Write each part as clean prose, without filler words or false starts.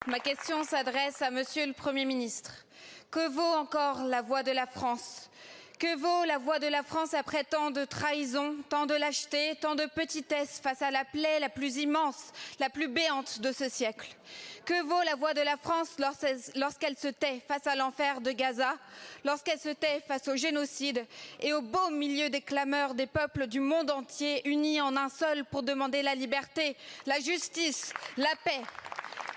Ma question s'adresse à Monsieur le Premier ministre. Que vaut encore la voix de la France? Que vaut la voix de la France après tant de trahison, tant de lâcheté, tant de petitesse face à la plaie la plus immense, la plus béante de ce siècle? Que vaut la voix de la France lorsqu'elle se tait face à l'enfer de Gaza, lorsqu'elle se tait face au génocide et au beau milieu des clameurs des peuples du monde entier unis en un seul pour demander la liberté, la justice, la paix?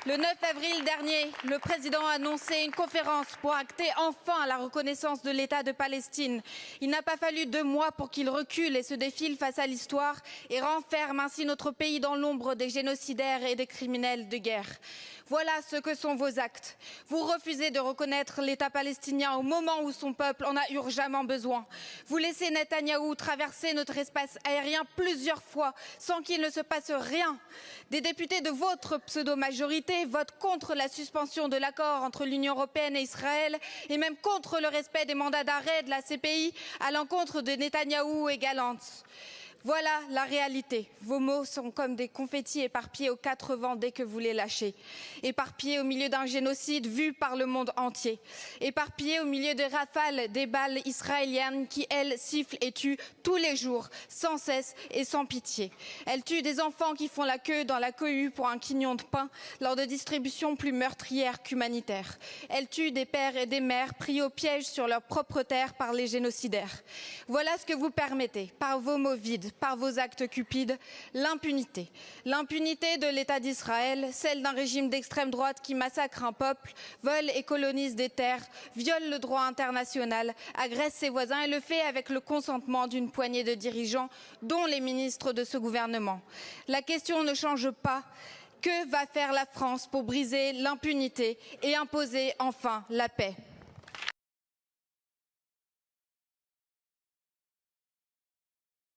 Le 9 avril dernier, le président a annoncé une conférence pour acter enfin la reconnaissance de l'État de Palestine. Il n'a pas fallu 2 mois pour qu'il recule et se défile face à l'histoire et renferme ainsi notre pays dans l'ombre des génocidaires et des criminels de guerre. Voilà ce que sont vos actes. Vous refusez de reconnaître l'État palestinien au moment où son peuple en a urgemment besoin. Vous laissez Netanyahou traverser notre espace aérien plusieurs fois sans qu'il ne se passe rien. Des députés de votre pseudo-majorité votent contre la suspension de l'accord entre l'Union européenne et Israël et même contre le respect des mandats d'arrêt de la CPI à l'encontre de Netanyahou et Galantz. Voilà la réalité. Vos mots sont comme des confettis éparpillés aux 4 vents dès que vous les lâchez. Éparpillés au milieu d'un génocide vu par le monde entier. Éparpillés au milieu des rafales des balles israéliennes qui, elles, sifflent et tuent tous les jours, sans cesse et sans pitié. Elles tuent des enfants qui font la queue dans la cohue pour un quignon de pain lors de distributions plus meurtrières qu'humanitaires. Elles tuent des pères et des mères pris au piège sur leur propre terre par les génocidaires. Voilà ce que vous permettez, par vos mots vides, par vos actes cupides, l'impunité. L'impunité de l'État d'Israël, celle d'un régime d'extrême droite qui massacre un peuple, vole et colonise des terres, viole le droit international, agresse ses voisins et le fait avec le consentement d'une poignée de dirigeants, dont les ministres de ce gouvernement. La question ne change pas. Que va faire la France pour briser l'impunité et imposer enfin la paix ?